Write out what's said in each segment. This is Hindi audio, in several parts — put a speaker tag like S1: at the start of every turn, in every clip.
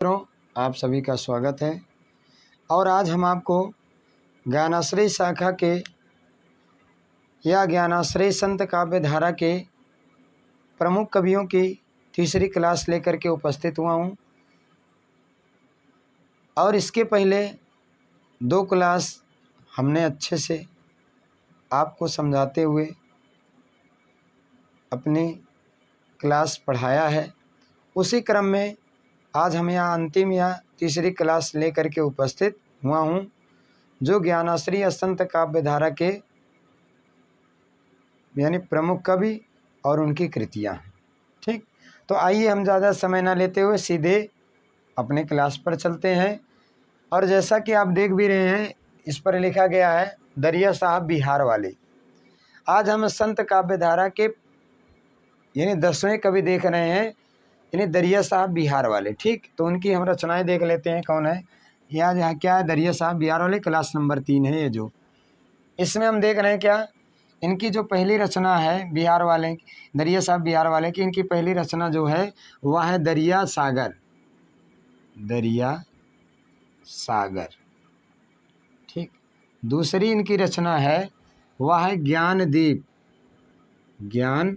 S1: मित्रों, आप सभी का स्वागत है। और आज हम आपको ज्ञानाश्रय शाखा के या ज्ञानाश्रय संत काव्य धारा के प्रमुख कवियों की तीसरी क्लास लेकर के उपस्थित हुआ हूँ। और इसके पहले 2 क्लास हमने अच्छे से आपको समझाते हुए अपनी क्लास पढ़ाया है। उसी क्रम में आज हम यहाँ अंतिम या तीसरी क्लास लेकर के उपस्थित हुआ हूँ, जो ज्ञानाश्रय संत काव्य धारा के यानी प्रमुख कवि और उनकी कृतियाँ हैं। ठीक, तो आइए हम ज़्यादा समय ना लेते हुए सीधे अपने क्लास पर चलते हैं। और जैसा कि आप देख भी रहे हैं, इस पर लिखा गया है दरिया साहब बिहार वाले। आज हम संत काव्य धारा के यानी 10वें कवि देख रहे हैं, यानी दरिया साहब बिहार वाले। ठीक, तो उनकी हम रचनाएं देख लेते हैं कौन है। यहाँ क्या है, दरिया साहब बिहार वाले, क्लास नंबर 3 है ये। जो इसमें हम देख रहे हैं क्या, इनकी जो पहली रचना है बिहार वाले, दरिया साहब बिहार वाले की, इनकी पहली रचना जो है वह है दरिया सागर। दरिया सागर। ठीक, दूसरी इनकी रचना है वह है ज्ञान दीप, ज्ञान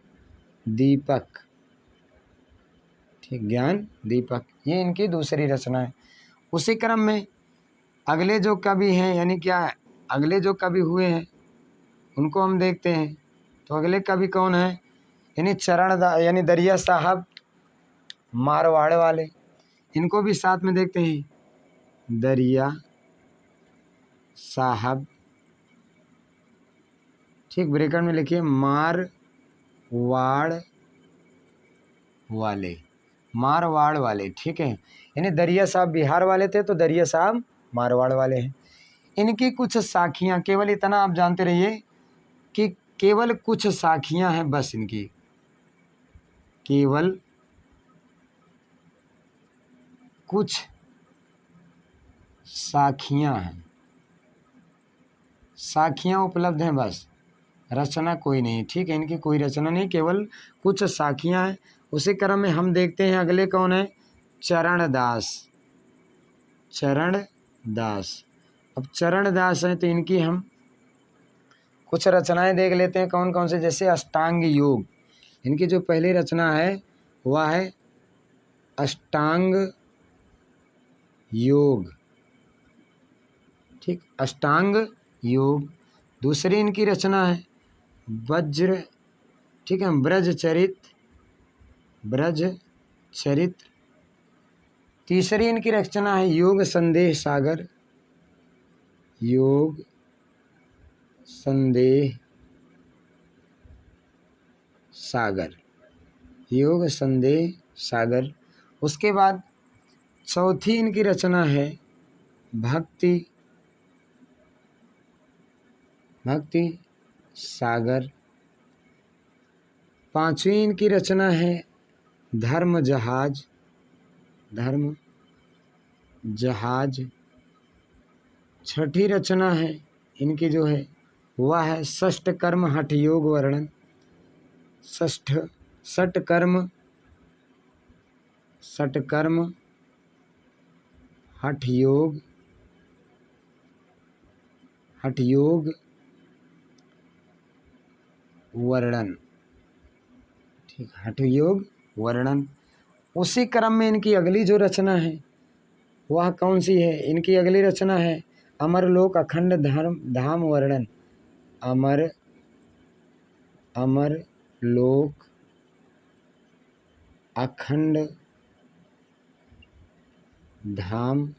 S1: दीपक। ठीक, ज्ञान दीपक, ये इनकी दूसरी रचना है। उसी क्रम में अगले जो कवि हैं, यानी क्या अगले जो कवि हुए हैं उनको हम देखते हैं। तो अगले कवि कौन है, यानी यानी दरिया साहब मारवाड़ वाले। इनको भी साथ में देखते हैं, दरिया साहब। ठीक, ब्रैकेट में लिखिए मारवाड़ वाले, मारवाड़ वाले। ठीक है, यानी दरिया साहब बिहार वाले थे तो दरिया साहब मारवाड़ वाले हैं। इनकी कुछ साखियाँ, केवल इतना आप जानते रहिए कि केवल कुछ साखियाँ हैं बस इनकी, केवल कुछ साखियाँ हैं, साखियाँ उपलब्ध हैं बस, रचना कोई नहीं। ठीक है, इनकी कोई रचना नहीं, केवल कुछ साखियाँ हैं। उसी क्रम में हम देखते हैं अगले कौन है, चरण दास। चरण दास, अब चरण दास हैं तो इनकी हम कुछ रचनाएं देख लेते हैं कौन कौन से। जैसे अष्टांग योग, इनकी जो पहली रचना है वह है अष्टांग योग। ठीक, अष्टांग योग। दूसरी इनकी रचना है वज्र, ठीक है, ब्रज चरित्र। तीसरी इनकी रचना है योग संदेह सागर, योग संदेह सागर, योग संदेह सागर। उसके बाद चौथी इनकी रचना है भक्ति सागर। पांचवी इनकी रचना है धर्म जहाज। छठी रचना है इनकी जो है वह है षष्ठ कर्म हठ योग वर्णन। षट कर्म हठ योग वर्णन। ठीक, हठ योग वर्णन। उसी क्रम में इनकी अगली जो रचना है वह कौन सी है, इनकी अगली रचना है अमरलोक अखंड धाम वर्णन। अमर लोक अखंड धाम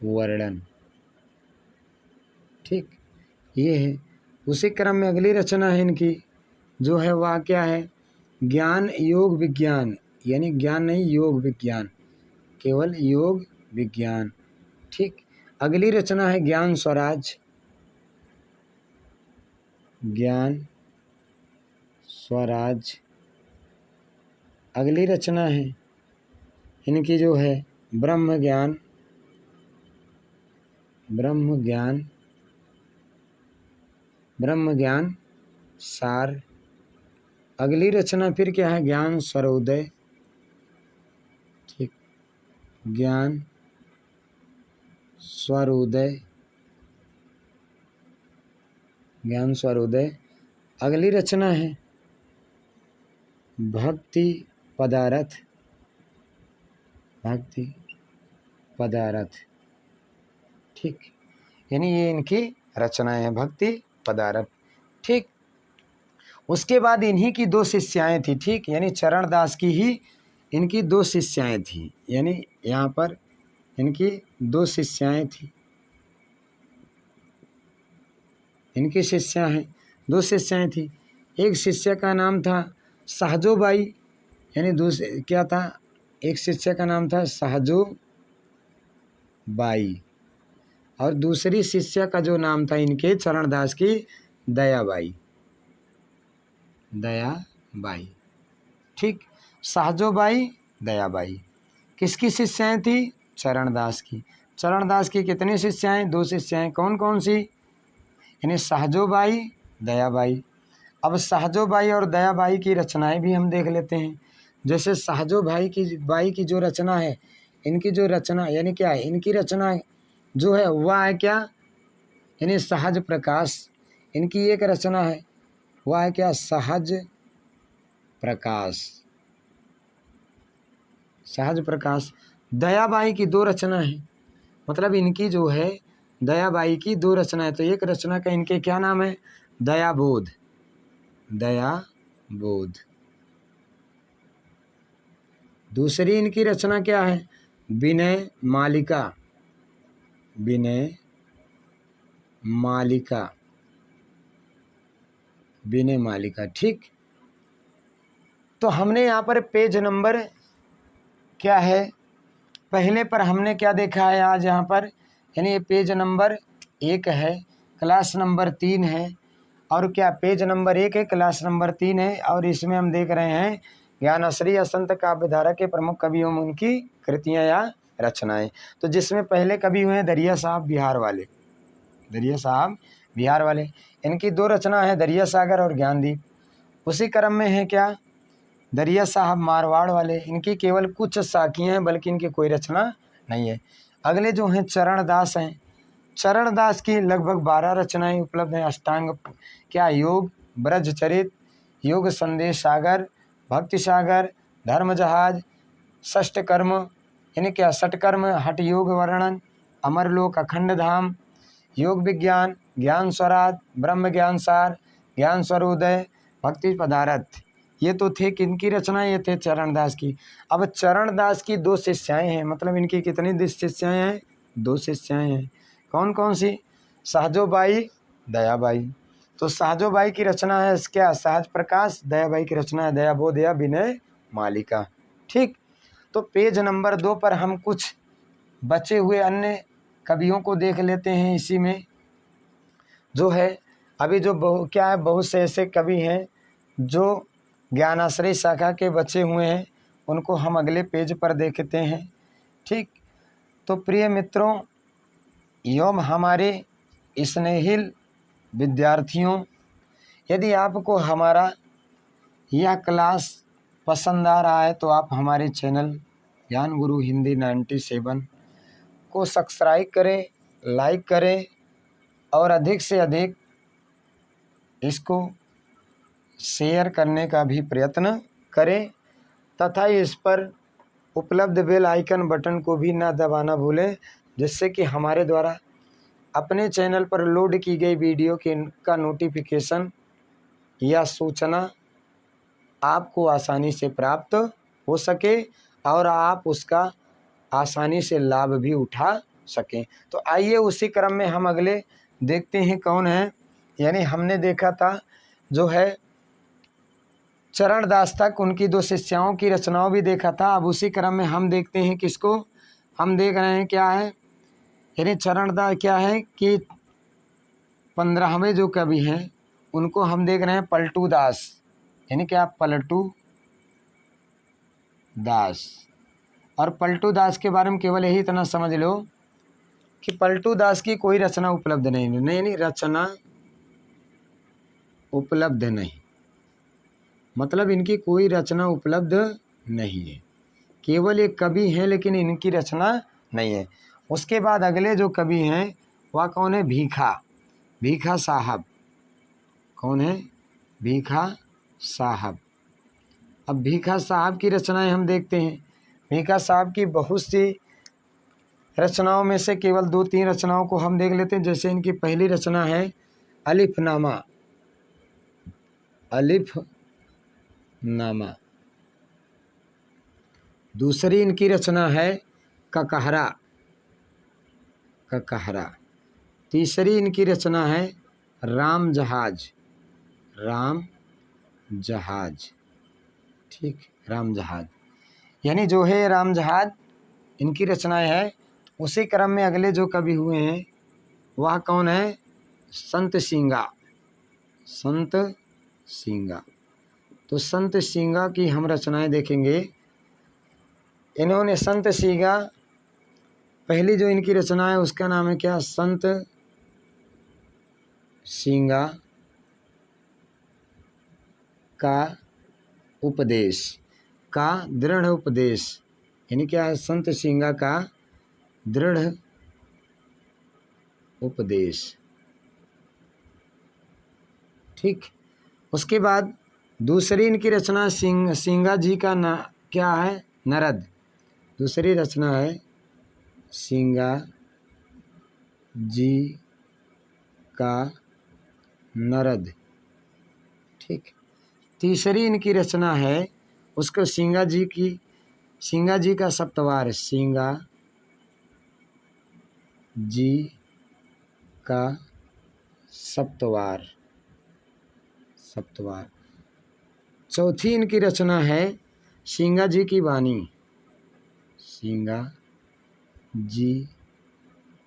S1: वर्णन। ठीक, ये है। उसी क्रम में अगली रचना है इनकी जो है वह क्या है, ज्ञान योग विज्ञान, यानी ज्ञान नहीं योग विज्ञान, केवल योग विज्ञान। ठीक, अगली रचना है ज्ञान स्वराज। अगली रचना है इनकी जो है ब्रह्म ज्ञान सार। अगली रचना फिर क्या है, ज्ञान सर्वोदय। ठीक, ज्ञान स्वरोदय, ज्ञान स्वरोदय। अगली रचना है भक्ति पदारथ, भक्ति पदारथ। ठीक, यानी ये इनकी रचनाएं हैं, भक्ति पदारथ। ठीक, उसके बाद इन्हीं की दो शिष्याएं थी। ठीक, यानी चरण दास की ही इनकी दो शिष्याएं थी, यानी यहाँ पर इनकी दो शिष्याएं थी, इनकी शिष्या हैं, दो शिष्याएं थी। एक शिष्य का नाम था सहजोबाई, यानी दूसरे क्या था, एक शिष्य का नाम था सहजोबाई और दूसरी शिष्य का जो नाम था इनके चरणदास की दयाबाई, दयाबाई। ठीक, सहजोबाई दयाबाई किसकी शिष्याएं थी, चरणदास की। चरणदास की कितनी शिष्याएं, दो शिष्याएं। कौन कौन सी, यानी सहजोबाई दयाबाई। अब सहजोबाई और दयाबाई की रचनाएं भी हम देख लेते हैं। जैसे सहजोबाई की जो रचना है, इनकी जो रचना यानी क्या है, इनकी रचना जो है वह है क्या, यानी सहज प्रकाश। इनकी एक रचना है वह है क्या, सहज प्रकाश, सहज प्रकाश। दयाबाई की दो रचना है, मतलब इनकी जो है दयाबाई की दो रचना है। तो एक रचना का इनके क्या नाम है, दयाबोध, दयाबोध। दूसरी इनकी रचना क्या है, विनय मालिका, विनय मालिका, विनय मालिका। ठीक, तो हमने यहाँ पर पेज नंबर क्या है, पहले पर हमने क्या देखा है आज यहाँ पर, यानी ये पेज नंबर 1 है, क्लास नंबर 3 है, और क्या पेज नंबर 1 है, क्लास नंबर 3 है। और इसमें हम देख रहे हैं ज्ञानश्री असंत काव्यधारा के प्रमुख कवियों में उनकी कृतियाँ या रचनाएं। तो जिसमें पहले कवि हुए हैं दरिया साहब बिहार वाले, दरिया साहब बिहार वाले, इनकी दो रचना है दरिया सागर और ज्ञानदीप। उसी क्रम में है क्या, दरिया साहब मारवाड़ वाले, इनकी केवल कुछ साखियाँ हैं, बल्कि इनकी कोई रचना नहीं है। अगले जो हैं चरणदास हैं, चरणदास की लगभग 12 रचनाएं उपलब्ध हैं। अष्टांग क्या, योग, ब्रजचरित, योग संदेश सागर, भक्ति सागर, धर्म जहाज, षष्ठ कर्म, यानी क्या षटकर्म, हठ योग वर्णन, अमरलोक, अखंड धाम, योग विज्ञान, ज्ञान स्वराज, ब्रह्म ज्ञान सार, ज्ञान स्वरोदय, भक्ति पदारथ। ये तो थे किनकी रचना, ये थे चरणदास की। अब चरणदास की दो शिष्याएं हैं, मतलब इनकी कितनी शिष्याएं हैं, दो शिष्याएं हैं। कौन कौन सी, सहजोबाई दयाबाई। तो सहजोबाई की रचना है क्या, सहज प्रकाश। दयाबाई की रचना है दयाबोध या विनय मालिका। ठीक, तो पेज नंबर 2 पर हम कुछ बचे हुए अन्य कवियों को देख लेते हैं। इसी में जो है अभी जो क्या है, बहुत से ऐसे कवि हैं जो ज्ञानाश्रय शाखा के बचे हुए हैं, उनको हम अगले पेज पर देखते हैं। ठीक, तो प्रिय मित्रों एवं हमारे स्नेहिल विद्यार्थियों, यदि आपको हमारा यह क्लास पसंद आ रहा है तो आप हमारे चैनल ज्ञान गुरु हिंदी 97 को सब्सक्राइब करें, लाइक करें और अधिक से अधिक इसको शेयर करने का भी प्रयत्न करें, तथा इस पर उपलब्ध बेल आइकन बटन को भी ना दबाना भूलें, जिससे कि हमारे द्वारा अपने चैनल पर लोड की गई वीडियो का नोटिफिकेशन या सूचना आपको आसानी से प्राप्त हो सके और आप उसका आसानी से लाभ भी उठा सकें। तो आइए उसी क्रम में हम अगले देखते हैं कौन है। यानी हमने देखा था जो है चरणदास तक उनकी दो शिष्याओं की रचनाओं भी देखा था। अब उसी क्रम में हम देखते हैं किसको, हम देख रहे हैं क्या है, यानी चरणदास क्या है कि 15वें जो कवि हैं उनको हम देख रहे हैं पलटू दास, यानी क्या पलटू दास। और पलटू दास के बारे में केवल यही इतना समझ लो कि पलटू दास की कोई रचना उपलब्ध नहीं, रचना उपलब्ध नहीं, मतलब इनकी कोई रचना उपलब्ध नहीं है। केवल एक कवि हैं लेकिन इनकी रचना नहीं है। उसके बाद अगले जो कवि हैं वह कौन है? भीखा, भीखा साहब। कौन है? भीखा साहब। अब भीखा साहब की रचनाएं हम देखते हैं। भीखा साहब की बहुत सी रचनाओं में से केवल 2-3 रचनाओं को हम देख लेते हैं। जैसे इनकी पहली रचना है अलिफनामा, अलिफनामा। दूसरी इनकी रचना है ककहरा, ककहरा। तीसरी इनकी रचना है राम जहाज, राम जहाज। ठीक, राम जहाज। यानी जो है राम जहाज इनकी रचनाएं है। उसी क्रम में अगले जो कवि हुए हैं वह कौन है? संत सींगा, संत सींगा। तो संत सींगा की हम रचनाएं देखेंगे। इन्होंने संत सींगा, पहली जो इनकी रचना है उसका नाम है क्या? संत सींगा का उपदेश, का दृढ़ उपदेश। यानी क्या है? संत सींगा का दृढ़ उपदेश। ठीक। उसके बाद दूसरी इनकी रचना सींगा जी का क्या है? नरद। दूसरी रचना है सींगा जी का नरद। ठीक। तीसरी इनकी रचना है उसको सींगा जी का सप्तवार, सींगा जी का सप्तवार, सप्तवार। चौथी इनकी रचना है सींगा जी की वाणी, सींगा जी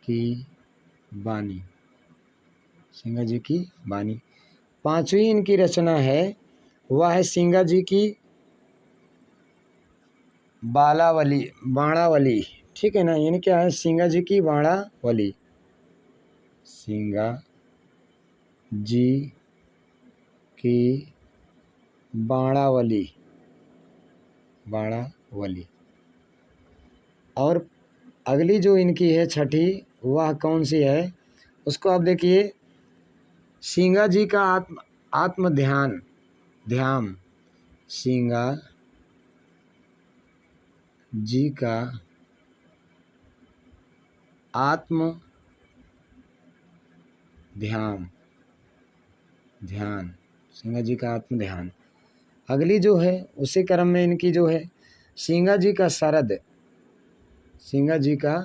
S1: की वाणी, सींगा जी की वाणी। पांचवी इनकी रचना है वह है सींगा जी की बालावली, बाणावली। ठीक है ना? यानी क्या है? सींगा जी की बाणावली, सींगा जी की बाणावली, बाणावली। और अगली जो इनकी है छठी, वह कौन सी है? उसको आप देखिए, सींगा जी का आत्म ध्यान, ध्यान। सींगा जी का आत्म ध्यान, ध्यान। सींगा जी का आत्म ध्यान। अगली जो है उसी क्रम में इनकी जो है सींगा जी का सरद, सींगा जी का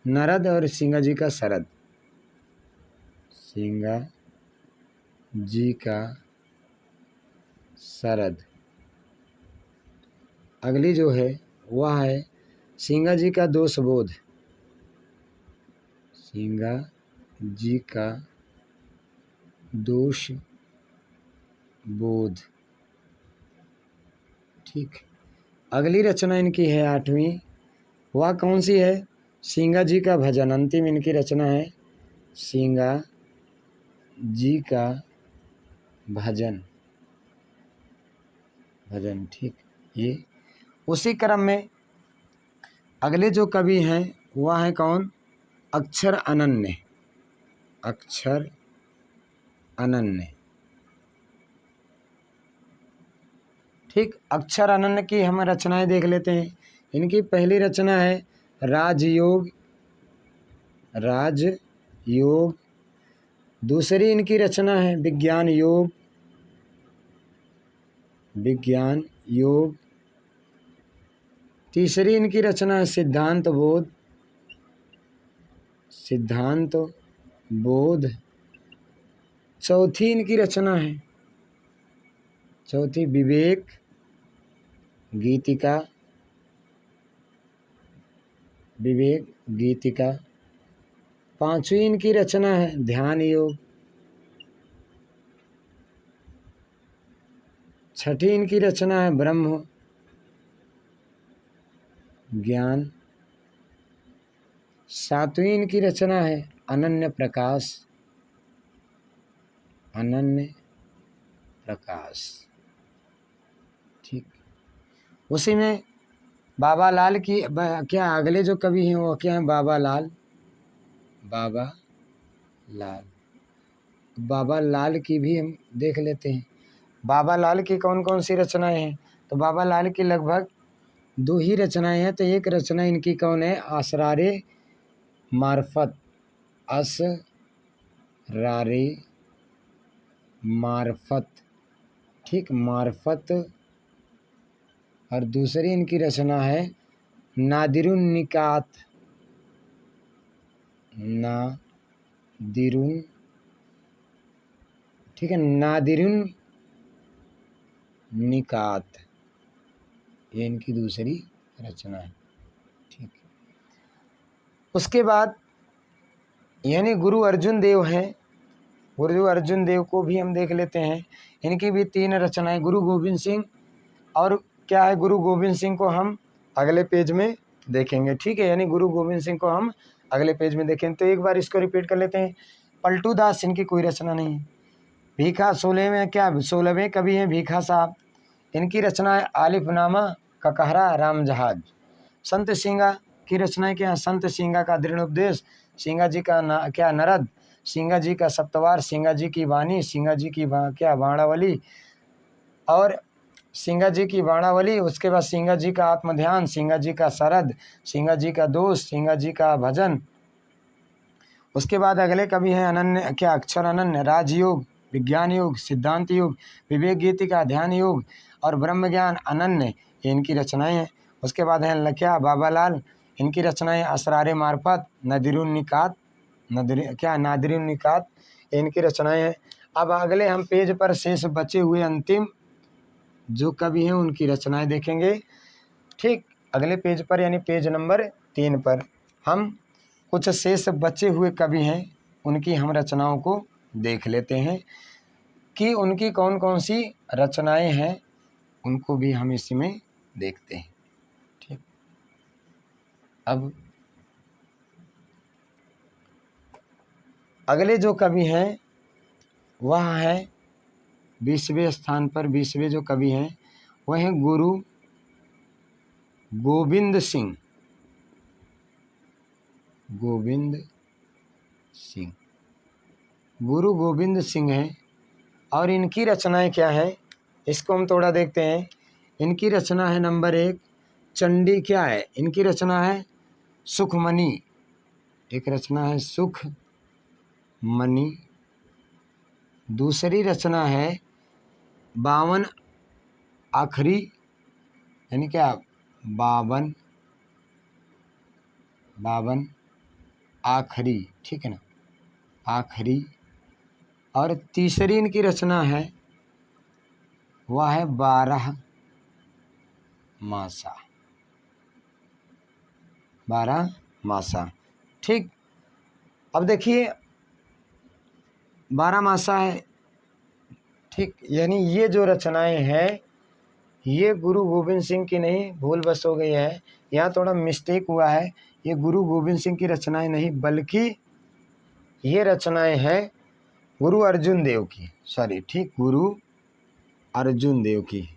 S1: नरद और सींगा जी का सरद, सींगा जी का सरद। अगली जो है वह है सींगा जी का दोष बोध, सींगा जी का दोष बोध। ठीक। अगली रचना इनकी है आठवीं, वह कौन सी है? सींगा जी का भजन। अंतिम इनकी रचना है सींगा जी का भजन, भजन। ठीक। ये उसी क्रम में अगले जो कवि हैं वह है कौन? अक्षर अनन्य, अक्षर अनन्य। ठीक। अक्षर अनन्य की हम रचनाएं देख लेते हैं। इनकी पहली रचना है राजयोग, राजयोग। दूसरी इनकी रचना है विज्ञान योग, विज्ञान योग। तीसरी इनकी रचना है सिद्धांत बोध, सिद्धांत बोध। चौथी इनकी रचना है, चौथी विवेक गीतिका, विवेक गीतिका। पांचवी इनकी रचना है ध्यान योग। छठी इनकी रचना है ब्रह्म ज्ञान। सातवीं इनकी रचना है अनन्य प्रकाश, अनन्य प्रकाश। ठीक। उसी में बाबा लाल की क्या अगले जो कवि हैं वो क्या हैं? बाबा लाल। बाबा लाल, बाबा लाल की भी हम देख लेते हैं। बाबा लाल की कौन कौन सी रचनाएं हैं? तो बाबा लाल की लगभग 2 ही रचनाएं हैं। तो एक रचना इनकी कौन है? असरारे मार्फत। असरारे मार्फत, ठीक, मार्फत। और दूसरी इनकी रचना है नादिरुन निकात। नादिरुन, ठीक है, नादिरुन निकात, ये इनकी दूसरी रचना है। ठीक, उसके बाद यानी गुरु अर्जुन देव हैं। गुरु अर्जुन देव को भी हम देख लेते हैं। इनकी भी 3 रचनाएं, गुरु गोविंद सिंह। और क्या है? गुरु गोविंद सिंह को हम अगले पेज में देखेंगे। ठीक है, यानी गुरु गोविंद सिंह को हम अगले पेज में देखेंगे। तो एक बार इसको रिपीट कर लेते हैं। पलटू दास, इनकी कोई रचना नहीं है। भीखा 16वें, क्या 16वें कवि हैं भीखा साहब। इनकी रचना है आलिफनामा, ककहरा, राम जहाज। संत सिंगा की रचनाएं क्या है? संत सिंगा का दृढ़ उपदेश, सिंगा जी का क्या नरद, सिंगा जी का सप्तवार, सिंगा जी की वाणी, सिंगा जी की क्या बाणावली, और सिंगा जी की बाणावली। उसके बाद सिंगा जी का आत्मध्यान, सिंगा जी का शरद, सिंगा जी का दोष, सिंगा जी का भजन। उसके बाद अगले कवि हैं अनन्य, क्या अक्षर अनन्य, राजयोग, विज्ञान योग, सिद्धांत योग, विवेक गीतिका, ध्यान योग और ब्रह्म ज्ञान अनन्य, ये इनकी रचनाएं हैं। उसके बाद हैं लख्या बाबा लाल, इनकी रचनाएं असरारे मार्फत, नदिरुन निकात, नादिरुन निकात, इनकी रचनाएं हैं। अब अगले हम पेज पर शेष बचे हुए अंतिम जो कवि हैं उनकी रचनाएं देखेंगे। ठीक, अगले पेज पर यानी पेज नंबर 3 पर हम कुछ शेष बचे हुए कवि हैं उनकी हम रचनाओं को देख लेते हैं कि उनकी कौन कौन सी रचनाएं हैं, उनको भी हम इसमें देखते हैं। ठीक, अब अगले जो कवि हैं वह है 20वें स्थान पर। 20वें जो कवि हैं वह हैं गुरु गोविंद सिंह। गोविंद सिंह, गुरु गोविंद सिंह हैं। और इनकी रचनाएं क्या है इसको हम थोड़ा देखते हैं। इनकी रचना है नंबर 1 चंडी, क्या है इनकी रचना है? सुखमणि, एक रचना है सुखमणि। दूसरी रचना है 52 आखरी, यानी क्या 52 आखरी, ठीक है ना, आखरी। और तीसरी इनकी रचना है वह है 12 मासा, 12 मासा। ठीक, अब देखिए 12 मासा है। ठीक, यानी ये जो रचनाएं हैं ये गुरु गोविंद सिंह की नहीं, भूल बस हो गई है, यहाँ थोड़ा मिस्टेक हुआ है। ये गुरु गोविंद सिंह की रचनाएं नहीं बल्कि ये रचनाएं हैं गुरु अर्जुन देव की, सॉरी, ठीक, गुरु अर्जुन देव की।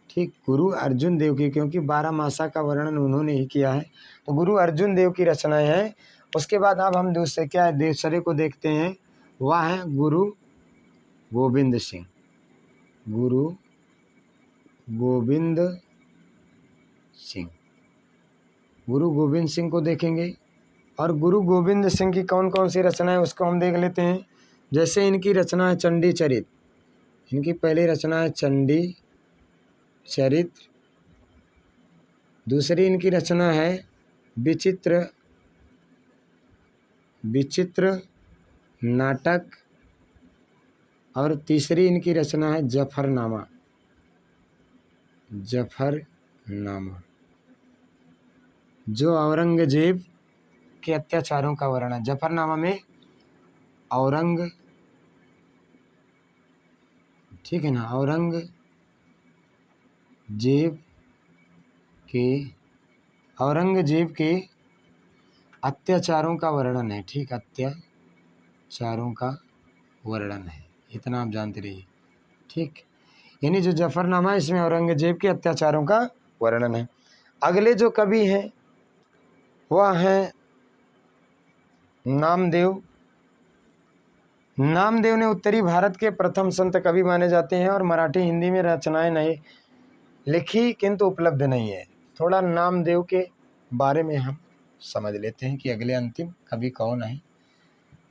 S1: ठीक, गुरु अर्जुन देव की, क्योंकि 12 मासा का वर्णन उन्होंने ही किया है, तो गुरु अर्जुन देव की रचनाएं हैं। उसके बाद अब हम दूसरे क्या है दूसरे को देखते हैं, वह है गुरु गोविंद सिंह। गुरु गोविंद सिंह, गुरु गोविंद सिंह को देखेंगे। और गुरु गोविंद सिंह की कौन कौन सी रचनाएं उसको हम देख लेते हैं। जैसे इनकी रचना है चंडी चरित, इनकी पहली रचना है चंडी चरित्र। दूसरी इनकी रचना है विचित्र नाटक। और तीसरी इनकी रचना है जफरनामा। जो औरंगजेब के अत्याचारों का वर्णन। जफरनामा में औरंगजेब के अत्याचारों का वर्णन है। ठीक, अत्याचारों का वर्णन है, इतना आप जानते रहिए। ठीक, यानी जो जफरनामा है इसमें औरंगजेब के अत्याचारों का वर्णन है। अगले जो कवि हैं वह हैं नामदेव। नामदेव ने उत्तरी भारत के प्रथम संत कवि माने जाते हैं और मराठी हिंदी में रचनाएं नहीं लिखी किंतु उपलब्ध नहीं है। थोड़ा नामदेव के बारे में हम समझ लेते हैं कि अगले अंतिम कवि कौन है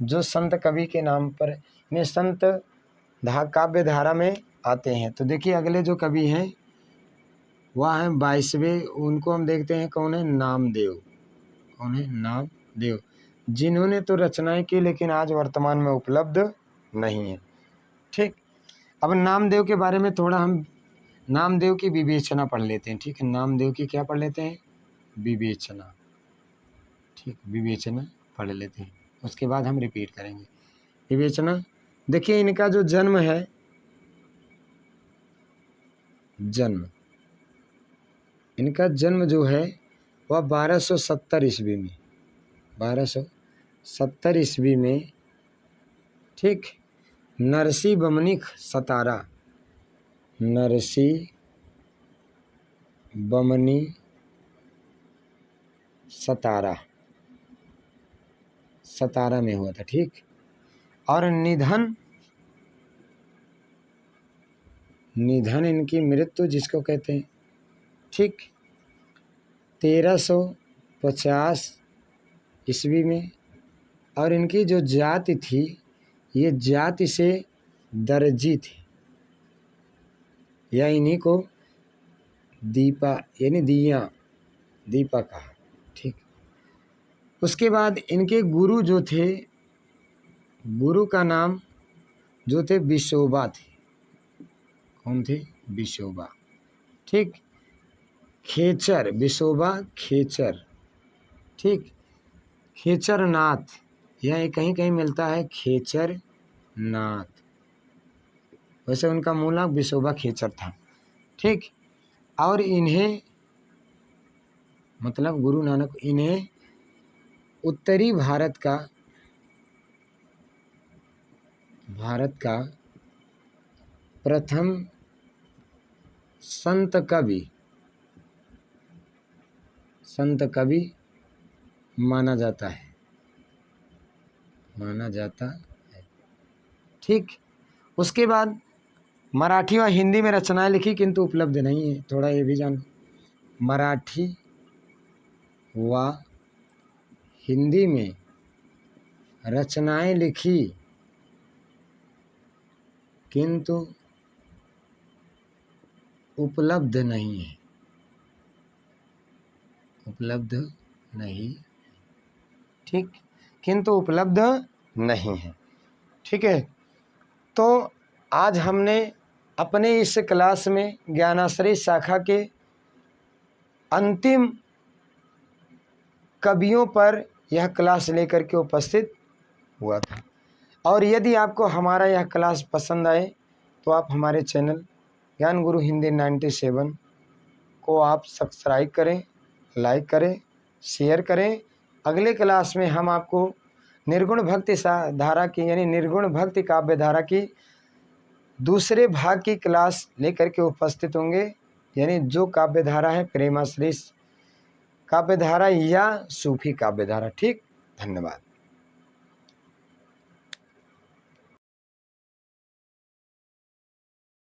S1: जो संत कवि के नाम पर में संत काव्य धारा में आते हैं। तो देखिए अगले जो कवि हैं वह हैं 22वें, उनको हम देखते हैं कौन है, नामदेव। कौन है, नामदेव, जिन्होंने तो रचनाएं की लेकिन आज वर्तमान में उपलब्ध नहीं है। ठीक, अब नामदेव के बारे में थोड़ा हम नामदेव की विवेचना पढ़ लेते हैं। ठीक है, नामदेव की क्या पढ़ लेते हैं, विवेचना। ठीक, विवेचना पढ़ लेते हैं, उसके बाद हम रिपीट करेंगे विवेचना। देखिए इनका जो जन्म है, इनका जन्म जो है वह 1270 ईस्वी में, 1270 ईस्वी में, ठीक, नरसी बमनिक सतारा, नरसी बमनी सतारा में हुआ था। ठीक, और निधन इनकी मृत्यु जिसको कहते हैं, ठीक, 1350 ईस्वी में। और इनकी जो जाति थी ये जाति से दर्जी थी, या इन्हीं को दीपा यानी दीपा कहा। ठीक, उसके बाद इनके गुरु जो थे, गुरु का नाम जो थे विशोबा थे। कौन थे, विशोबा। ठीक, खेचर, विशोबा खेचर। ठीक, खेचर नाथ, यह कहीं कहीं मिलता है खेचर नाथ, वैसे उनका मूल नाम विशोबा खेचर था। ठीक, और इन्हें मतलब गुरु नानक इन्हें उत्तरी भारत का प्रथम संत कवि माना जाता है। ठीक, उसके बाद मराठी व हिंदी में रचनाएं लिखी किंतु उपलब्ध नहीं है। थोड़ा ये भी जानो, मराठी व हिंदी में रचनाएं लिखी किंतु उपलब्ध नहीं है, ठीक, किंतु उपलब्ध नहीं है। ठीक है, तो आज हमने अपने इस क्लास में ज्ञानाश्रय शाखा के अंतिम कवियों पर यह क्लास लेकर के उपस्थित हुआ था। और यदि आपको हमारा यह क्लास पसंद आए तो आप हमारे चैनल ज्ञान गुरु हिंदी 97 को आप सब्सक्राइब करें, लाइक करें, शेयर करें। अगले क्लास में हम आपको निर्गुण भक्ति धारा की यानी निर्गुण भक्ति काव्य धारा की दूसरे भाग की क्लास लेकर के उपस्थित होंगे, यानी जो काव्य धारा है प्रेमाश्रय काव्य धारा या सूफी काव्य धारा। ठीक, धन्यवाद।